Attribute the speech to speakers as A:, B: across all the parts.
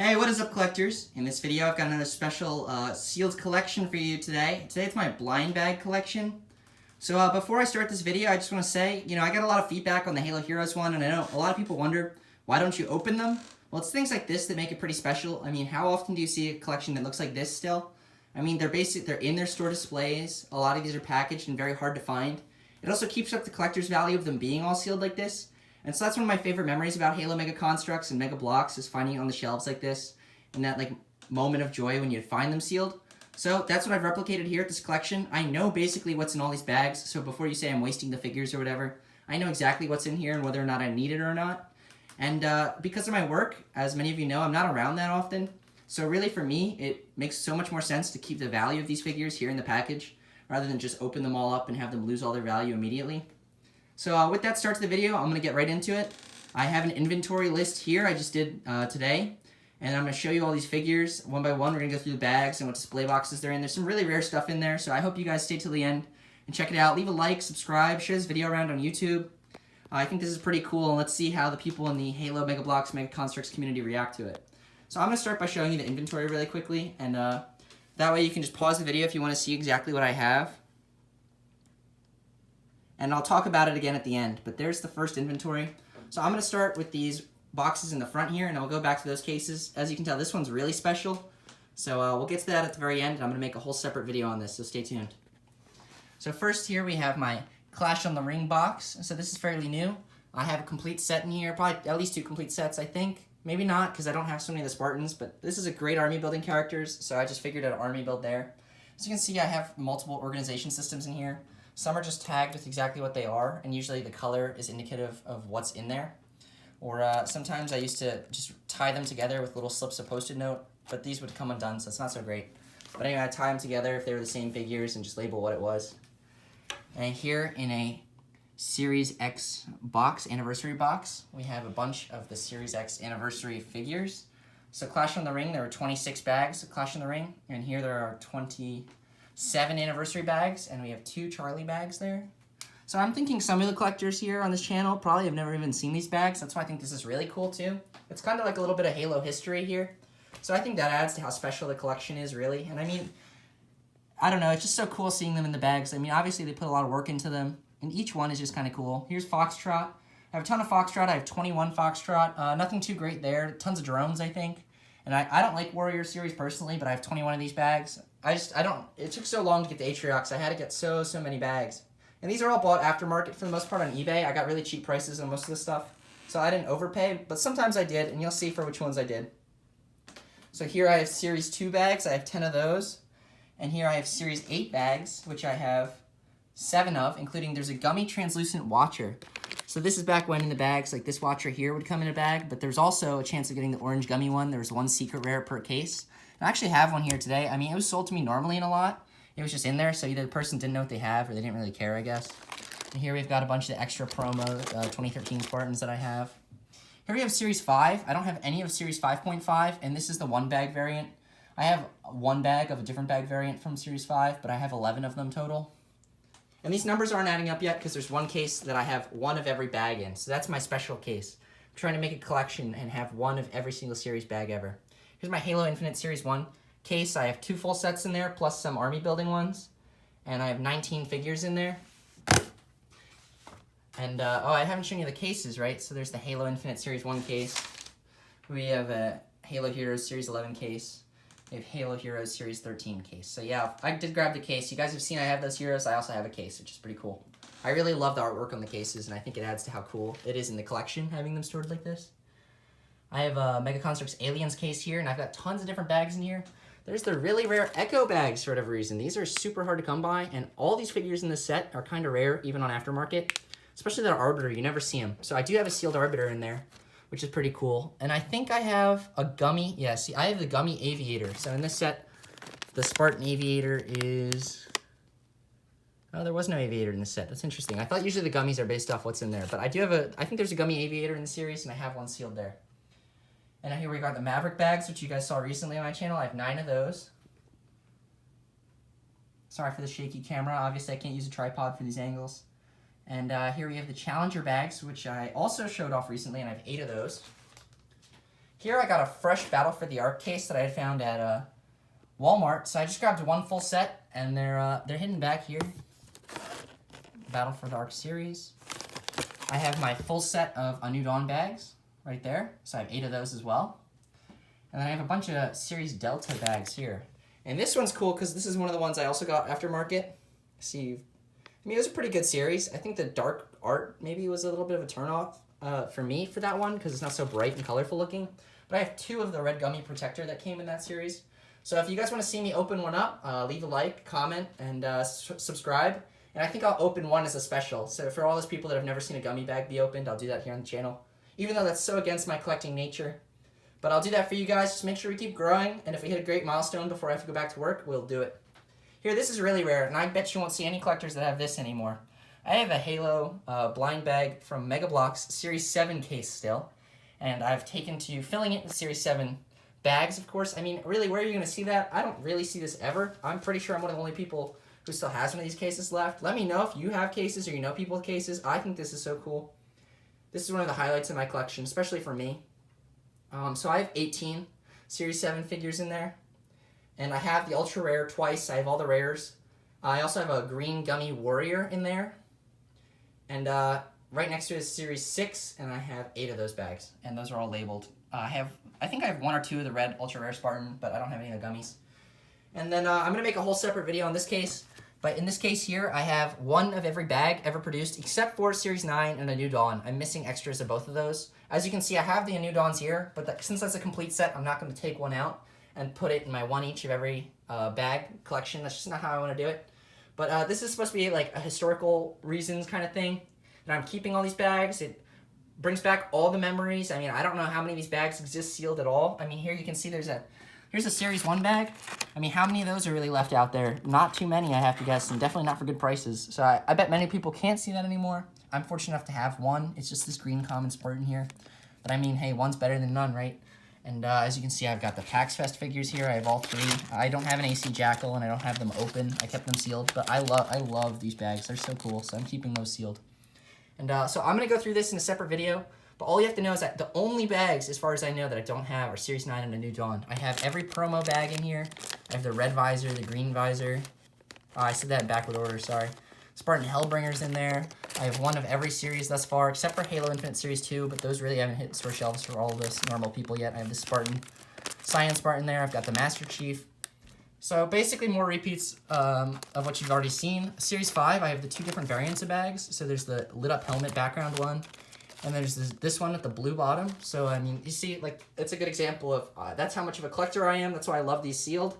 A: Hey, what is up, collectors? In this video, I've got another special sealed collection for you today. Today, it's my blind bag collection. So before I start this video, I just want to say, I got a lot of feedback on the Halo Heroes one, and I know a lot of people wonder, why don't you open them? Well, it's things like this that make it pretty special. I mean, how often do you see a collection that looks like this still? I mean, they're in their store displays. A lot of these are packaged and very hard to find. It also keeps up the collector's value of them being all sealed like this. And so that's one of my favorite memories about Halo Mega Construx and Mega Blocks is finding it on the shelves like this and that moment of joy when you find them sealed. So that's what I've replicated here at this collection. I know basically what's in all these bags, so before you say I'm wasting the figures or whatever, I know exactly what's in here and whether or not I need it or not. And because of my work, as many of you know, I'm not around that often. So really for me, it makes so much more sense to keep the value of these figures here in the package rather than just open them all up and have them lose all their value immediately. So with that start to the video, I'm going to get right into it. I have an inventory list here I just did today, and I'm going to show you all these figures one by one. We're going to go through the bags and what display boxes they're in. There's some really rare stuff in there, so I hope you guys stay till the end and check it out. Leave a like, subscribe, share this video around on YouTube. I think this is pretty cool, and let's see how the people in the Halo Mega Blocks Mega Construx community react to it. So I'm going to start by showing you the inventory really quickly, and that way you can just pause the video if you want to see exactly what I have. And I'll talk about it again at the end, but there's the first inventory. So I'm going to start with these boxes in the front here, and I'll go back to those cases. As you can tell, this one's really special. So we'll get to that at the very end, and I'm going to make a whole separate video on this, so stay tuned. So first here we have my Clash on the Ring box. So this is fairly new. I have a complete set in here, probably at least 2 complete sets, I think. Maybe not, because I don't have so many of the Spartans, but this is a great army building characters, so I just figured out an army build there. As you can see, I have multiple organization systems in here. Some are just tagged with exactly what they are, and usually the color is indicative of what's in there. Or sometimes I used to just tie them together with little slips of Post-it note, but these would come undone, so it's not so great. But anyway, I tie them together if they were the same figures and just label what it was. And here in a Series X box, anniversary box, we have a bunch of the Series X anniversary figures. So Clash on the Ring, there were 26 bags of Clash on the Ring, and here there are 27 anniversary bags, and we have 2 Charlie bags there. So I'm thinking some of the collectors here on this channel probably have never even seen these bags. That's why I think this is really cool too. It's kind of like a little bit of Halo history here. So I think that adds to how special the collection is, really. And I mean, I don't know, it's just so cool seeing them in the bags. I mean, obviously they put a lot of work into them, and each one is just kind of cool. Here's Foxtrot. I have a ton of Foxtrot. I have 21 Foxtrot. Nothing too great there. Tons of drones, I think. And I don't like Warrior series personally, but I have 21 of these bags. It took so long to get the Atriox. I had to get so many bags. And these are all bought aftermarket for the most part on eBay. I got really cheap prices on most of this stuff. So I didn't overpay, but sometimes I did, and you'll see for which ones I did. So here I have Series 2 bags. I have 10 of those. And here I have Series 8 bags, which I have 7 of, including there's a gummy translucent watcher. So this is back when in the bags, like this watcher here would come in a bag, but there's also a chance of getting the orange gummy one. There's 1 secret rare per case. I actually have one here today. I mean, it was sold to me normally in a lot. It was just in there, so either the person didn't know what they have or they didn't really care, I guess. And here we've got a bunch of the extra promo 2013 Spartans that I have. Here we have Series 5. I don't have any of Series 5.5, and this is the 1 bag variant. I have 1 bag of a different bag variant from Series 5, but I have 11 of them total. And these numbers aren't adding up yet because there's 1 case that I have 1 of every bag in. So that's my special case. I'm trying to make a collection and have 1 of every single series bag ever. Here's my Halo Infinite Series 1 case. I have 2 full sets in there, plus some army building ones. And I have 19 figures in there. And, oh, I haven't shown you the cases, right? So there's the Halo Infinite Series 1 case. We have a Halo Heroes Series 11 case. We have Halo Heroes Series 13 case. So yeah, I did grab the case. You guys have seen I have those heroes. I also have a case, which is pretty cool. I really love the artwork on the cases, and I think it adds to how cool it is in the collection, having them stored like this. I have a Mega Construx Aliens case here, and I've got tons of different bags in here. There's the really rare Echo bags for whatever reason. These are super hard to come by, and all these figures in this set are kind of rare, even on aftermarket. Especially the Arbiter, you never see them. So I do have a sealed Arbiter in there, which is pretty cool. And I think I have a gummy, yeah, see, I have the gummy Aviator. So in this set, the Spartan Aviator is, oh, there was no Aviator in this set. That's interesting. I thought usually the gummies are based off what's in there. But I do have I think there's a gummy Aviator in the series, and I have one sealed there. And here we got the Maverick bags, which you guys saw recently on my channel. I have 9 of those. Sorry for the shaky camera. Obviously, I can't use a tripod for these angles. And here we have the Challenger bags, which I also showed off recently, and I have 8 of those. Here I got a fresh Battle for the Ark case that I had found at Walmart. So I just grabbed one full set, and they're hidden back here. Battle for the Ark series. I have my full set of A New Dawn bags right there. So I have 8 of those as well. And then I have a bunch of Series Delta bags here. And this one's cool because this is one of the ones I also got aftermarket. See, I mean, it was a pretty good series. I think the dark art maybe was a little bit of a turnoff for me for that one because it's not so bright and colorful looking. But I have 2 of the red gummy protector that came in that series. So if you guys want to see me open one up, leave a like, comment, and subscribe. And I think I'll open one as a special. So for all those people that have never seen a gummy bag be opened, I'll do that here on the channel. Even though that's so against my collecting nature. But I'll do that for you guys. Just make sure we keep growing. And if we hit a great milestone before I have to go back to work, we'll do it. Here, this is really rare. And I bet you won't see any collectors that have this anymore. I have a Halo blind bag from Mega Bloks Series 7 case still. And I've taken to filling it with Series 7 bags, of course. I mean, really, where are you going to see that? I don't really see this ever. I'm pretty sure I'm one of the only people who still has one of these cases left. Let me know if you have cases or you know people with cases. I think this is so cool. This is one of the highlights of my collection, especially for me. So I have 18 Series 7 figures in there. And I have the Ultra Rare twice. I have all the rares. I also have a green gummy warrior in there. And right next to it is Series 6, and I have 8 of those bags. And those are all labeled. I think I have 1 or 2 of the red Ultra Rare Spartan, but I don't have any of the gummies. And then I'm going to make a whole separate video on this case. But in this case here, I have 1 of every bag ever produced, except for Series 9 and A New Dawn. I'm missing extras of both of those. As you can see, I have the A New Dawns here, but since that's a complete set, I'm not going to take one out and put it in my 1 each of every bag collection. That's just not how I want to do it. But this is supposed to be like a historical reasons kind of thing. And I'm keeping all these bags. It brings back all the memories. I mean, I don't know how many of these bags exist sealed at all. I mean, here you can see here's a Series 1 bag. I mean, how many of those are really left out there? Not too many, I have to guess, and definitely not for good prices. So I bet many people can't see that anymore. I'm fortunate enough to have 1. It's just this green common Spartan here. But I mean, hey, 1's better than none, right? And as you can see, I've got the PAX Fest figures here. I have all 3. I don't have an AC Jackal, and I don't have them open. I kept them sealed, but I love these bags. They're so cool, so I'm keeping those sealed. And so I'm going to go through this in a separate video. But all you have to know is that the only bags, as far as I know, that I don't have are Series 9 and A New Dawn. I have every promo bag in here. I have the red visor, the green visor. Oh, I said that in backward order, sorry. Spartan Hellbringer's in there. I have 1 of every series thus far, except for Halo Infinite Series 2, but those really haven't hit store shelves for all of us normal people yet. I have the Spartan, Cyan Spartan there. I've got the Master Chief. So basically more repeats of what you've already seen. Series 5, I have the 2 different variants of bags. So there's the lit up helmet background one. And there's this one with the blue bottom. So, I mean, you see, like, it's a good example of that's how much of a collector I am. That's why I love these sealed.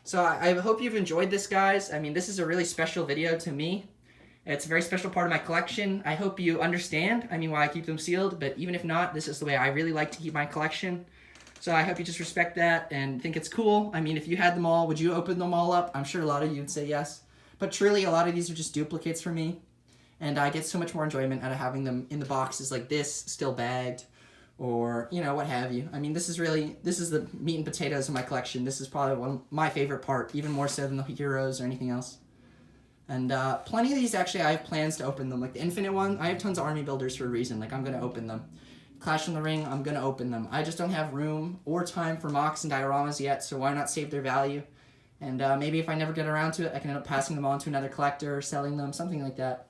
A: So I hope you've enjoyed this, guys. I mean, this is a really special video to me. It's a very special part of my collection. I hope you understand, I mean, why I keep them sealed. But even if not, this is the way I really like to keep my collection. So I hope you just respect that and think it's cool. I mean, if you had them all, would you open them all up? I'm sure a lot of you would say yes. But truly, a lot of these are just duplicates for me. And I get so much more enjoyment out of having them in the boxes like this, still bagged, or, you know, what have you. I mean, this is the meat and potatoes of my collection. This is probably my favorite part, even more so than the heroes or anything else. And plenty of these, actually, I have plans to open them. Like the Infinite one, I have tons of army builders for a reason. Like, I'm going to open them. Clash in the Ring, I'm going to open them. I just don't have room or time for mocks and dioramas yet, so why not save their value? And maybe if I never get around to it, I can end up passing them on to another collector or selling them, something like that.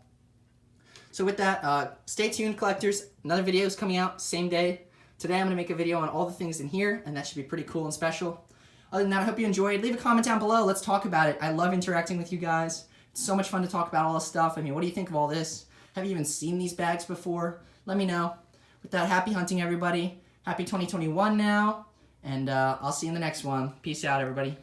A: So with that, stay tuned, collectors. Another video is coming out same day. Today I'm going to make a video on all the things in here, and that should be pretty cool and special. Other than that, I hope you enjoyed. Leave a comment down below. Let's talk about it. I love interacting with you guys. It's so much fun to talk about all this stuff. I mean, what do you think of all this? Have you even seen these bags before? Let me know. With that, happy hunting, everybody. Happy 2021 now, and I'll see you in the next one. Peace out, everybody.